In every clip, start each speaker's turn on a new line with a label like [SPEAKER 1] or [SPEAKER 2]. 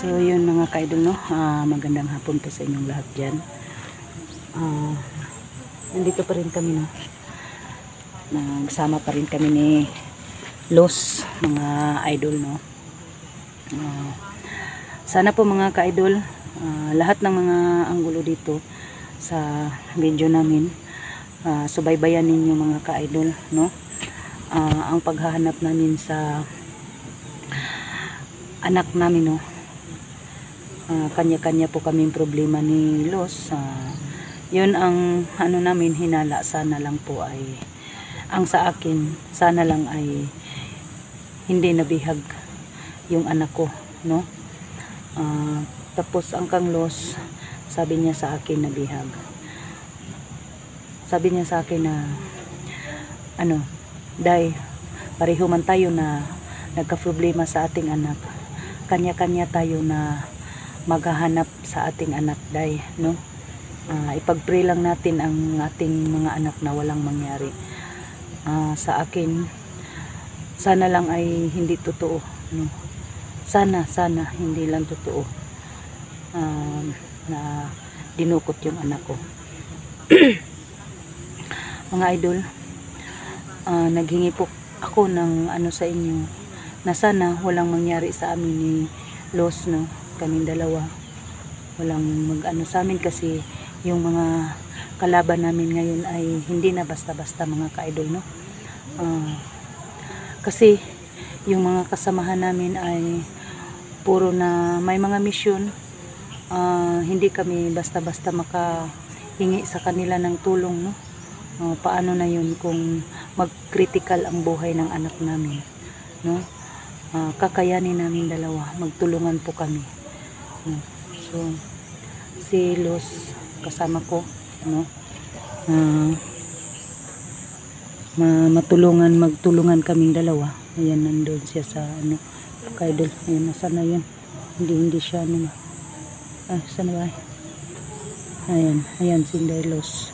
[SPEAKER 1] So yun mga ka-idol, no? Magandang hapon po sa inyong lahat dyan. Nandito pa rin kami, no? Nagsama pa rin kami ni Los, mga idol, no? Sana po mga ka-idol, lahat ng mga anggulo dito sa video namin, subaybayan ninyo mga ka-idol, no? Ang paghahanap namin sa anak namin, no? Kanya-kanya po kaming problema ni Los. Yun ang ano namin hinala, sana lang po ay ang sa akin, sana lang ay hindi nabihag yung anak ko, no? Tapos ang kang Los, sabi niya sa akin nabihag. Sabi niya sa akin na ano, Day, pareho man tayo na nagka-problema sa ating anak. Kanya-kanya tayo na maghahanap sa ating anak, Day, no? Ipag-pray lang natin ang ating mga anak na walang mangyari. Sa akin, sana lang ay hindi totoo, no? Sana hindi lang totoo na dinukot yung anak ko. Mga idol, naghingi po ako ng ano sa inyo na sana walang mangyari sa amin ni Los, no? Kaming dalawa walang mag-ano sa amin, kasi yung mga kalaban namin ngayon ay hindi na basta-basta mga ka-idol, no? Kasi yung mga kasamahan namin ay puro na may mga misyon. Hindi kami basta-basta makahingi sa kanila ng tulong, no? Paano na yun kung mag-critical ang buhay ng anak namin, no? Kakayanin namin dalawa, magtulungan po kami, no? So si Los kasama ko, no? Magtulungan kaming dalawa. Ayan, nandun siya sa ano, ka-idol. Ayan, nasa na yun, hindi siya ano, saan ba? Ayan si Los.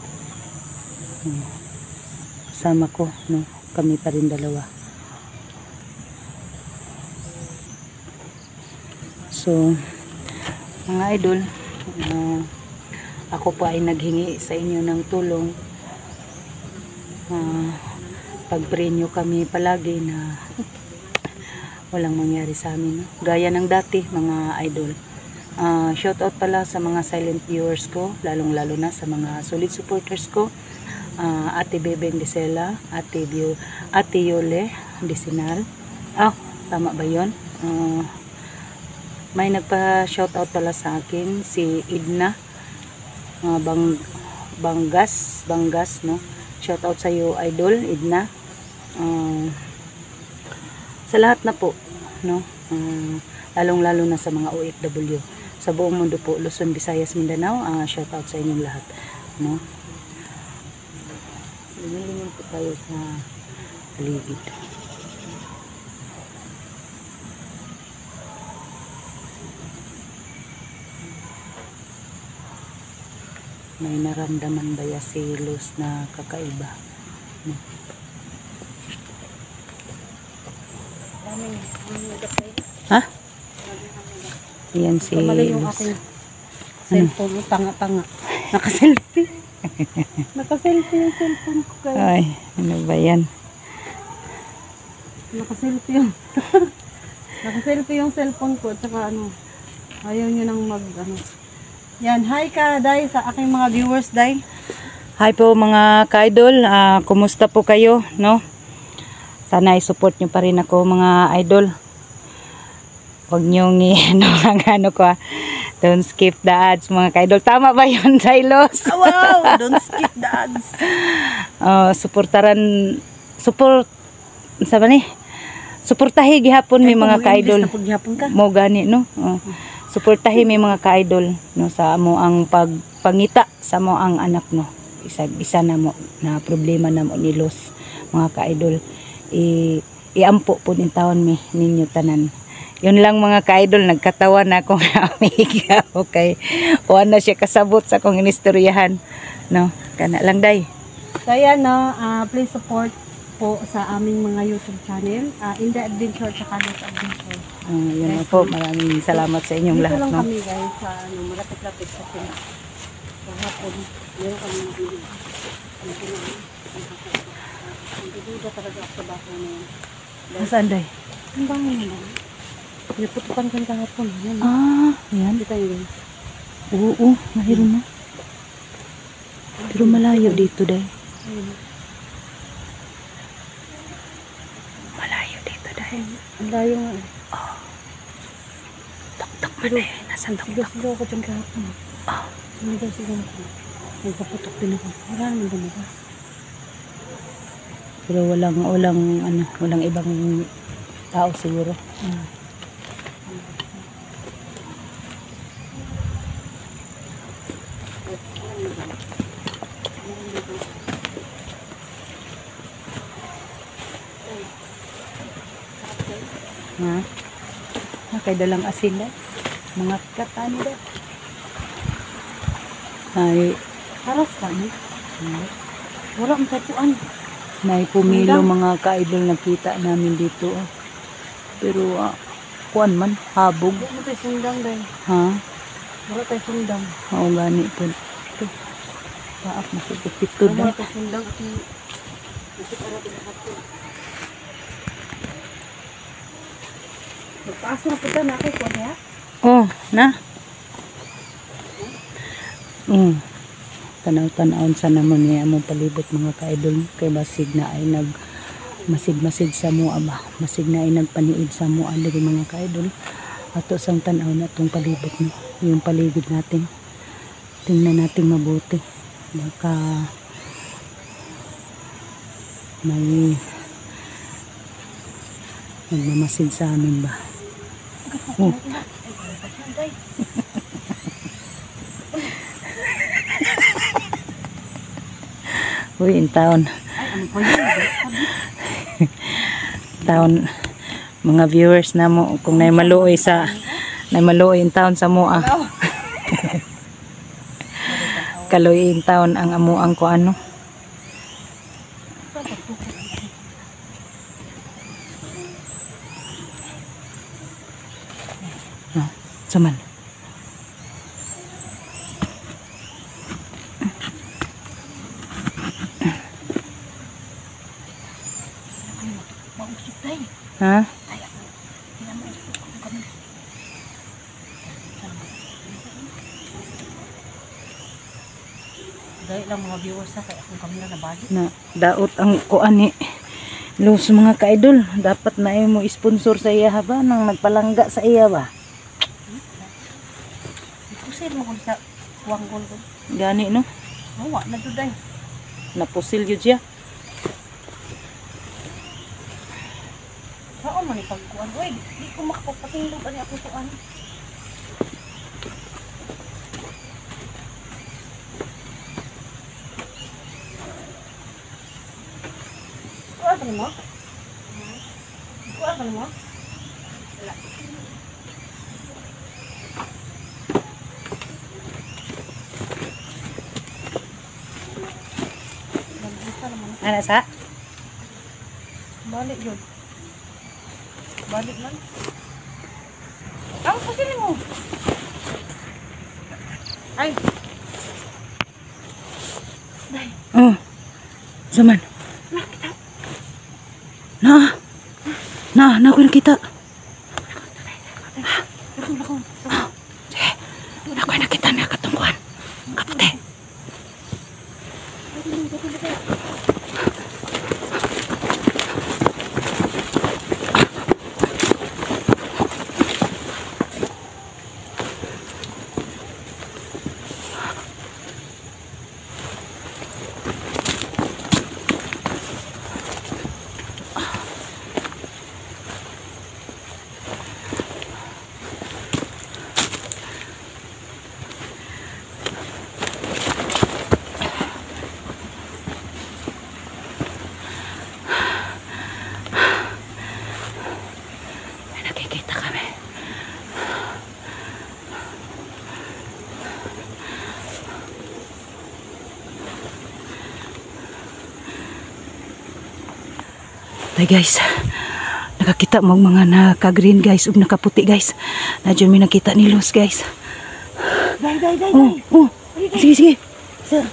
[SPEAKER 1] Kasama ko, no? Kami pa rin dalawa. So mga idol, ako po ay naghingi sa inyo ng tulong. Pag-pray nyo kami palagi na walang mangyari sa amin, no? Gaya ng dati mga idol. Shout out pala sa mga silent viewers ko, lalong lalo na sa mga solid supporters ko. Ate Bebeng Disela, Ate Yole Disinal. Tama ba yun? May nagpa-shoutout pala sa akin, si Idna Banggas, no? Shoutout sa iyo, idol Idna. Sa lahat na po, no? Lalong-lalo na sa mga OFW sa buong mundo po, Luzon, Visayas, Mindanao. Shoutout sa inyong lahat, no? Lingon po tayo sa paligid. May naramdaman ba ya si Los na kakaiba? Ha? Ayan si Los.
[SPEAKER 2] Cellphone, tanga-tanga. Naka-selfie. Naka-selfie yung cellphone ko kayo.
[SPEAKER 1] Ay, ano ba yan?
[SPEAKER 2] Naka-selfie yung naka-selfie yung cellphone ko, at saka ano, ayaw nyo nang ano. Yan, hi ka, Day, sa aking mga viewers, Day.
[SPEAKER 1] Hi po mga ka-idol, kumusta po kayo, no? Sana i-support nyo pa rin ako mga idol. Huwag nyo ano ko, don't skip the ads mga ka-idol. Tama ba yun, Los?
[SPEAKER 2] Wow, don't skip the ads.
[SPEAKER 1] Suportahi gihapon may mga ka-idol. Mo gani, no? Suportahi may mga ka-idol, no, sa mo ang pagpangita sa mo ang anak, no. Isa na mo na problema na mo ni Los mga ka-idol. Iampo po din taon ninyo tanan. Yun lang mga ka-idol, nagkatawa na akong amiga. Okay. O na siya kasabot sa akong inistoryahan, no. Kana lang, Day.
[SPEAKER 2] Kaya no, please support po sa aming mga YouTube channel, In the Adventure at Los Adventure.
[SPEAKER 1] Yun na po, maraming salamat sa inyong
[SPEAKER 2] Dito
[SPEAKER 1] lahat,
[SPEAKER 2] lang
[SPEAKER 1] no?
[SPEAKER 2] kami guys sa malapit-lapit sa sila. Kahapon, meron kami nabili. Hindi duda talaga ako sa bahay na yan.
[SPEAKER 1] Nasaan, Day?
[SPEAKER 2] Ang bangon naman. Pinaputukan kan kahapon. Yan.
[SPEAKER 1] Yan.
[SPEAKER 2] Kita yun guys.
[SPEAKER 1] Oo, mayroon na. Pero malayo dito, Day.
[SPEAKER 2] Ayun.
[SPEAKER 1] Malayo dito, Day.
[SPEAKER 2] Ang layo nga eh.
[SPEAKER 1] Tok-tok man, Day. Nasaan tok-tok?
[SPEAKER 2] Sigaw ko dyan kahapon. Sigaw ko. Nagpaputok din ako. Wala naman lumabas.
[SPEAKER 1] Pero walang ibang tao siguro. Ha? Kay dalang asin na. Mga katani daw. Ay,
[SPEAKER 2] Haras ka ni? Wala ang tatuan.
[SPEAKER 1] may pumilo mga ka-idol nakita namin dito. Pero, kuan man, habog.
[SPEAKER 2] Wala tayo sundang dahil.
[SPEAKER 1] Ha?
[SPEAKER 2] Wala tayo sundang.
[SPEAKER 1] Oo, gani po. Ito. Paak masipit-pitod
[SPEAKER 2] Wala
[SPEAKER 1] na.
[SPEAKER 2] tayo sundang at nakita natin lahat ko. Magpaas na po ito na ako ko niya.
[SPEAKER 1] Oh, na? Tanaw-tanawon sa namon niya among palibot mga ka-idol. Kay basig na ay masid-masid sa mua ba. Masig na ay nagpaniid sa mua diri mga ka-idol. Ato sang tanaw na itong palibot no. Yung paligid natin. Tingnan natin mabuti. Baka may nagmamasid sa amin ba. Oh. Uy, in town. Town. Mga viewers na mo kung naimaluoy in town sa mua. Kaloy in town ang amuang ko ano. Saman. Ha?
[SPEAKER 2] Dahil lang mga viewers na kaya akong kamera na balik.
[SPEAKER 1] Na daot ang kuan ni los mga ka-idol. Dapat na mo sponsor sa iya ba nang nagpalangga sa iya ba.
[SPEAKER 2] Pusil mo ko sa wanggol ko.
[SPEAKER 1] Gani no?
[SPEAKER 2] Hawa na duday.
[SPEAKER 1] Napusil yun siya.
[SPEAKER 2] Saan man ipagkuhan? Uy, di ko makapatingin ani ako tuan. Kuha ka mo? Kuha ka mo? Wala.
[SPEAKER 1] Ana sa?
[SPEAKER 2] Balik yun. Balik man. Ang pusilin mo. Ay.
[SPEAKER 1] Oh. Saman. Na ko nakita. Sige. Ako nakita na katungkuan. Kapte. Nakikita kami. Hey guys, nakakita mo mga naka-green guys ug nakaputi guys. Na dyan may nakita ni Luz guys.
[SPEAKER 2] Day.
[SPEAKER 1] Oh. Sige. Sir.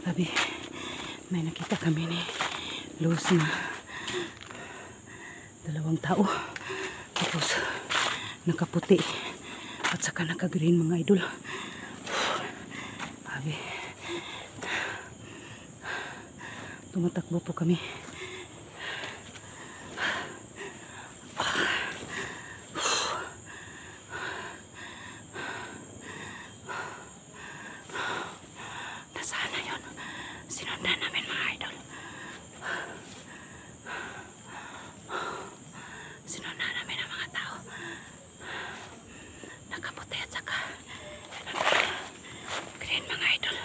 [SPEAKER 1] Gabi, may nakita kami ni Luz na 2 tao. Tapos nakaputi at saka naka-green mga idol. Gabi, tumatakbo po kami. Sinundan namin mga idol. Sinundan namin ang mga tao. Nakaputi at saka green mga idol.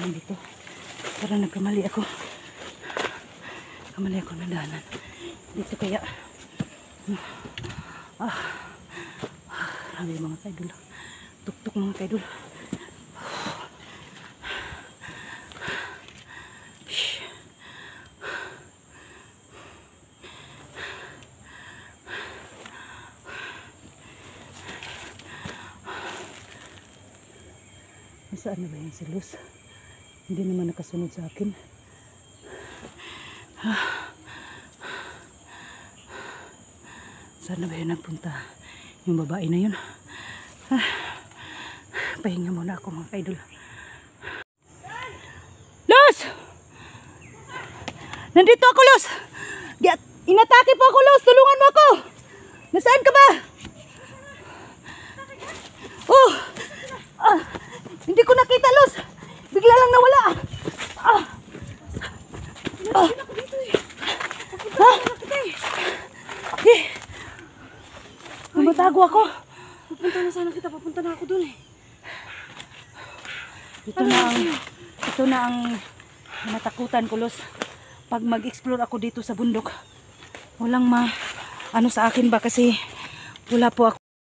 [SPEAKER 1] Dito. Parang nagkamali ako. Kamali ako ng daanan. Dito kaya. Marami mga kaidol. Tuktok mga kaidol. Saan na ba yung si Luz? Hindi naman nakasunod sa akin. Saan na ba yun nagpunta? Yung babae na yun. Pahinga muna ako mga kaidol. Luz! Nandito ako, Luz! Inatake po ako, Luz! Tulungan mo ako! Nasaan ka ba? Oh! Hindi ko nakita, Luz! Bigla lang nawala. Tumatago ako.
[SPEAKER 2] Pupunta na sana kita. Papunta na ako dun eh.
[SPEAKER 1] Ito na ang natakutan ko, Luz. Pag mag-explore ako dito sa bundok, walang ano sa akin ba kasi wala po ako